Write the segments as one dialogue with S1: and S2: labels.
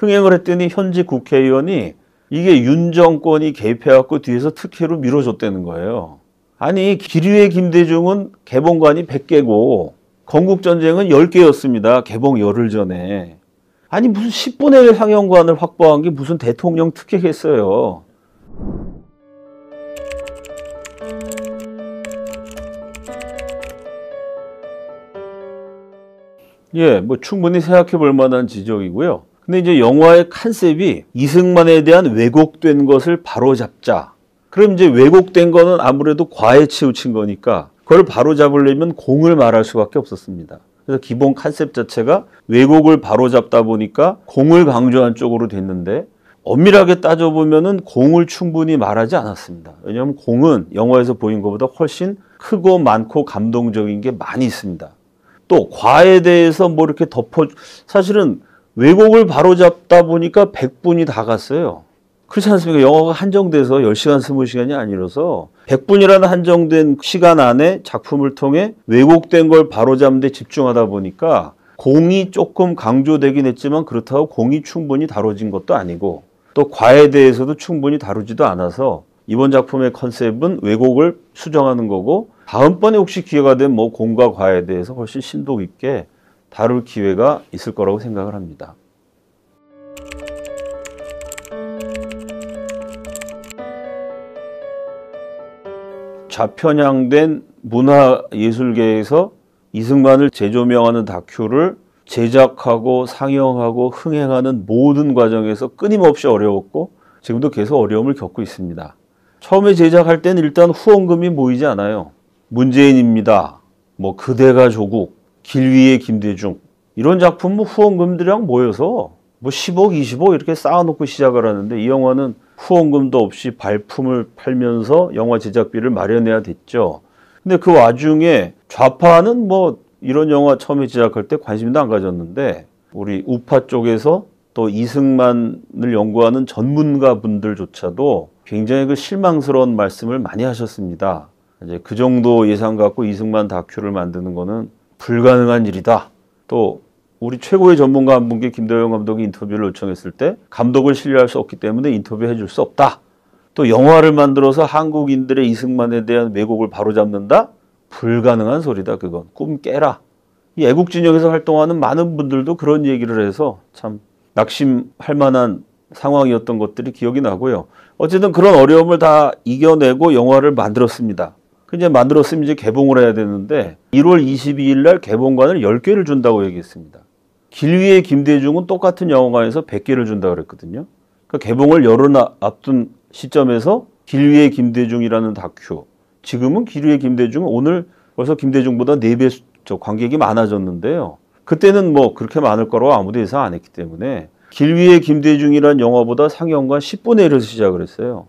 S1: 흥행을 했더니 현직 국회의원이 이게 윤 정권이 개입해갖고 뒤에서 특혜로 밀어줬다는 거예요. 아니, 기류의 김대중은 개봉관이 100개고 건국전쟁은 10개였습니다. 개봉 열흘 전에. 아니, 무슨 10분의 1 상영관을 확보한 게 무슨 대통령 특혜겠어요. 예, 뭐 충분히 생각해 볼 만한 지적이고요. 근데 이제 영화의 컨셉이 이승만에 대한 왜곡된 것을 바로잡자. 그럼 이제 왜곡된 거는 아무래도 과에 치우친 거니까 그걸 바로잡으려면 공을 말할 수밖에 없었습니다. 그래서 기본 컨셉 자체가 왜곡을 바로잡다 보니까 공을 강조한 쪽으로 됐는데 엄밀하게 따져보면은 공을 충분히 말하지 않았습니다. 왜냐하면 공은 영화에서 보인 것보다 훨씬 크고 많고 감동적인 게 많이 있습니다. 또 과에 대해서 뭐 이렇게 사실은 왜곡을 바로잡다 보니까 100분이 다 갔어요. 그렇지 않습니까? 영화가 한정돼서 10시간, 20시간이 아니라서 100분이라는 한정된 시간 안에 작품을 통해 왜곡된 걸 바로잡는 데 집중하다 보니까 공이 조금 강조되긴 했지만 그렇다고 공이 충분히 다뤄진 것도 아니고 또 과에 대해서도 충분히 다루지도 않아서 이번 작품의 컨셉은 왜곡을 수정하는 거고 다음번에 혹시 기회가 되면 뭐 공과 과에 대해서 훨씬 심도 있게 다룰 기회가 있을 거라고 생각을 합니다. 좌편향된 문화예술계에서 이승만을 재조명하는 다큐를 제작하고 상영하고 흥행하는 모든 과정에서 끊임없이 어려웠고 지금도 계속 어려움을 겪고 있습니다. 처음에 제작할 때는 일단 후원금이 모이지 않아요. 문재인입니다. 뭐 그대가 조국, 길 위의 김대중 이런 작품은 후원금들이랑 모여서 뭐 10억, 20억 이렇게 쌓아놓고 시작을 하는데 이 영화는 후원금도 없이 발품을 팔면서 영화 제작비를 마련해야 됐죠. 근데 그 와중에 좌파는 뭐 이런 영화 처음에 제작할 때 관심도 안 가졌는데 우리 우파 쪽에서 또 이승만을 연구하는 전문가 분들조차도 굉장히 그 실망스러운 말씀을 많이 하셨습니다. 이제 그 정도 예산 갖고 이승만 다큐를 만드는 거는 불가능한 일이다. 또 우리 최고의 전문가 한 분께 김도영 감독이 인터뷰를 요청했을 때 감독을 신뢰할 수 없기 때문에 인터뷰해 줄 수 없다. 또 영화를 만들어서 한국인들의 이승만에 대한 왜곡을 바로잡는다? 불가능한 소리다. 그건 꿈 깨라. 이 애국진영에서 활동하는 많은 분들도 그런 얘기를 해서 참 낙심할 만한 상황이었던 것들이 기억이 나고요. 어쨌든 그런 어려움을 다 이겨내고 영화를 만들었습니다. 이제 만들었으면 이제 개봉을 해야 되는데 1월 22일 날 개봉관을 10개를 준다고 얘기했습니다. 길 위의 김대중은 똑같은 영화관에서 100개를 준다고 그랬거든요. 그러니까 개봉을 열흘 앞둔 시점에서 길 위의 김대중이라는 다큐. 지금은 길 위의 김대중은 오늘 벌써 김대중보다 4배 관객이 많아졌는데요. 그때는 뭐 그렇게 많을 거라고 아무도 예상 안 했기 때문에 길 위의 김대중이라는 영화보다 상영관 10분의 1에서 시작을 했어요.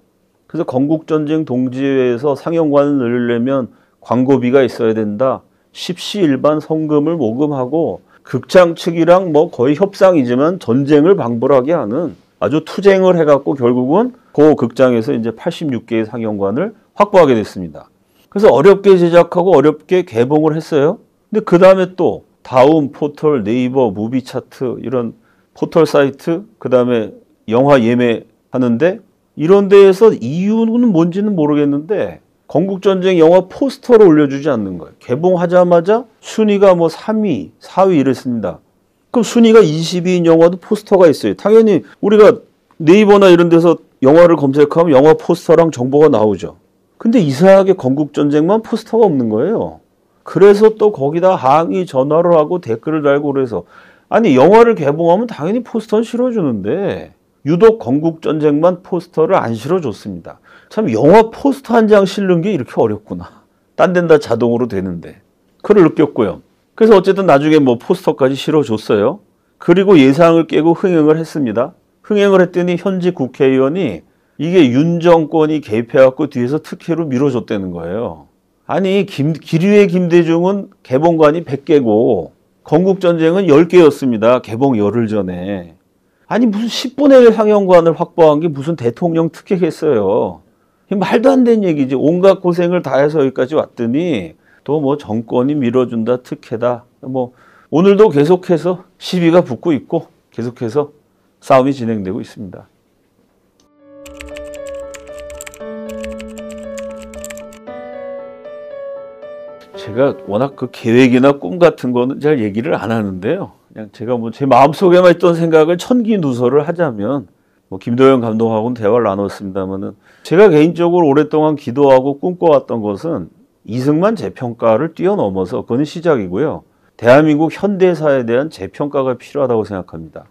S1: 그래서 건국전쟁 동지회에서 상영관을 늘리려면 광고비가 있어야 된다. 십시일반 성금을 모금하고 극장 측이랑 뭐 거의 협상이지만 전쟁을 방불하게 하는 아주 투쟁을 해갖고 결국은 그 극장에서 이제 86개의 상영관을 확보하게 됐습니다. 그래서 어렵게 제작하고 어렵게 개봉을 했어요. 근데 그 다음에 또 다음 포털, 네이버, 무비 차트 이런 포털 사이트, 그 다음에 영화 예매하는데 이런 데에서 이유는 뭔지는 모르겠는데 건국전쟁 영화 포스터를 올려주지 않는 거예요. 개봉하자마자 순위가 뭐 3위, 4위 이랬습니다. 그럼 순위가 20위인 영화도 포스터가 있어요. 당연히 우리가 네이버나 이런 데서 영화를 검색하면 영화 포스터랑 정보가 나오죠. 근데 이상하게 건국전쟁만 포스터가 없는 거예요. 그래서 또 거기다 항의 전화를 하고 댓글을 달고 그래서 아니 영화를 개봉하면 당연히 포스터는 실어주는데 유독 건국전쟁만 포스터를 안 실어줬습니다. 참 영화 포스터 한 장 실는 게 이렇게 어렵구나. 딴 데는 다 자동으로 되는데. 그걸 느꼈고요. 그래서 어쨌든 나중에 뭐 포스터까지 실어줬어요. 그리고 예상을 깨고 흥행을 했습니다. 흥행을 했더니 현직 국회의원이 이게 윤 정권이 개입해갖고 뒤에서 특혜로 밀어줬다는 거예요. 아니 기류의 김대중은 개봉관이 100개고 건국전쟁은 10개였습니다. 개봉 열흘 전에. 아니 무슨 10분의 1 상영관을 확보한 게 무슨 대통령 특혜겠어요. 말도 안 되는 얘기지. 온갖 고생을 다 해서 여기까지 왔더니 또 뭐 정권이 밀어준다 특혜다. 뭐 오늘도 계속해서 시비가 붙고 있고 계속해서 싸움이 진행되고 있습니다. 제가 워낙 그 계획이나 꿈 같은 거는 잘 얘기를 안 하는데요. 그냥 제가 뭐 제 마음속에만 있던 생각을 천기누설을 하자면 뭐 김도영 감독하고는 대화를 나눴습니다만은 제가 개인적으로 오랫동안 기도하고 꿈꿔왔던 것은 이승만 재평가를 뛰어넘어서 그건 시작이고요. 대한민국 현대사에 대한 재평가가 필요하다고 생각합니다.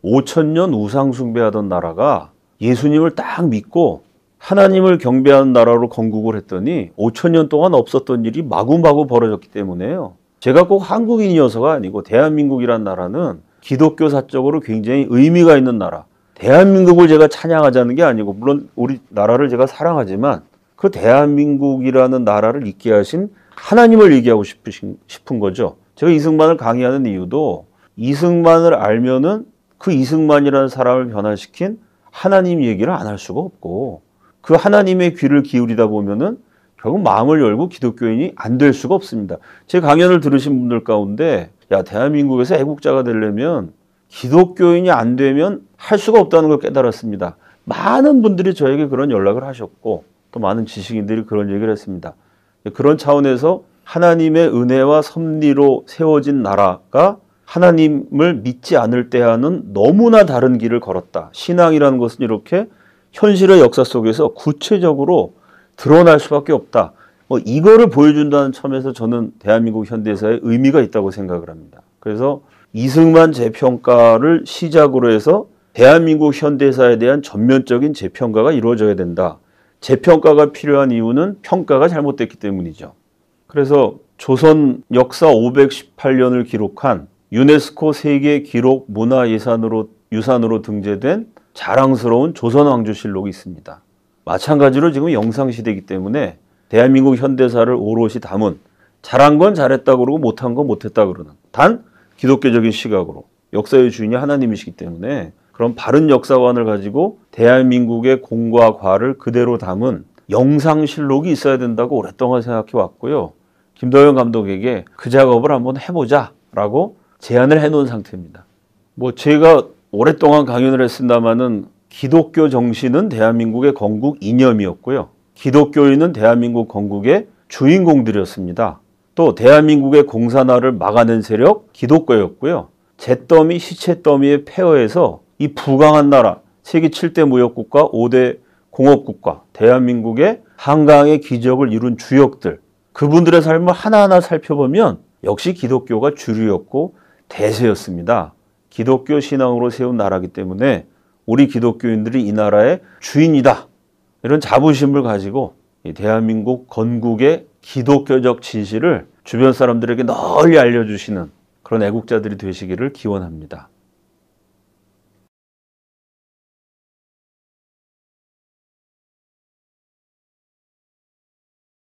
S1: 5,000년 우상 숭배하던 나라가 예수님을 딱 믿고 하나님을 경배하는 나라로 건국을 했더니 5,000년 동안 없었던 일이 마구마구 벌어졌기 때문에요. 제가 꼭 한국인이어서가 아니고 대한민국이란 나라는 기독교사적으로 굉장히 의미가 있는 나라. 대한민국을 제가 찬양하자는 게 아니고 물론 우리 나라를 제가 사랑하지만 그 대한민국이라는 나라를 있게 하신 하나님을 얘기하고 싶은 거죠. 제가 이승만을 강의하는 이유도 이승만을 알면은 그 이승만이라는 사람을 변화시킨 하나님 얘기를 안 할 수가 없고 그 하나님의 귀를 기울이다 보면은 결국 마음을 열고 기독교인이 안 될 수가 없습니다. 제 강연을 들으신 분들 가운데 야 대한민국에서 애국자가 되려면 기독교인이 안 되면 할 수가 없다는 걸 깨달았습니다. 많은 분들이 저에게 그런 연락을 하셨고 또 많은 지식인들이 그런 얘기를 했습니다. 그런 차원에서 하나님의 은혜와 섭리로 세워진 나라가 하나님을 믿지 않을 때와는 너무나 다른 길을 걸었다. 신앙이라는 것은 이렇게 현실의 역사 속에서 구체적으로 드러날 수밖에 없다. 이거를 보여준다는 점에서 저는 대한민국 현대사에 의미가 있다고 생각을 합니다. 그래서 이승만 재평가를 시작으로 해서 대한민국 현대사에 대한 전면적인 재평가가 이루어져야 된다. 재평가가 필요한 이유는 평가가 잘못됐기 때문이죠. 그래서 조선 역사 518년을 기록한 유네스코 세계 기록 문화유산으로 등재된 자랑스러운 조선왕조실록이 있습니다. 마찬가지로 지금 영상시대이기 때문에 대한민국 현대사를 오롯이 담은 잘한 건 잘했다 그러고 못한 건 못했다 그러는 단 기독교적인 시각으로 역사의 주인이 하나님이시기 때문에 그런 바른 역사관을 가지고 대한민국의 공과 과를 그대로 담은 영상실록이 있어야 된다고 오랫동안 생각해 왔고요. 김도영 감독에게 그 작업을 한번 해보자라고 제안을 해놓은 상태입니다. 제가 오랫동안 강연을 했습니다마는 기독교 정신은 대한민국의 건국 이념이었고요. 기독교인은 대한민국 건국의 주인공들이었습니다. 또 대한민국의 공산화를 막아낸 세력 기독교였고요. 잿더미 시체더미에 폐허해서 이 부강한 나라 세계 7대 무역국가 5대 공업국가 대한민국의 한강의 기적을 이룬 주역들 그분들의 삶을 하나하나 살펴보면 역시 기독교가 주류였고 대세였습니다. 기독교 신앙으로 세운 나라이기 때문에 우리 기독교인들이 이 나라의 주인이다. 이런 자부심을 가지고 이 대한민국 건국의 기독교적 진실을 주변 사람들에게 널리 알려주시는 그런 애국자들이 되시기를 기원합니다.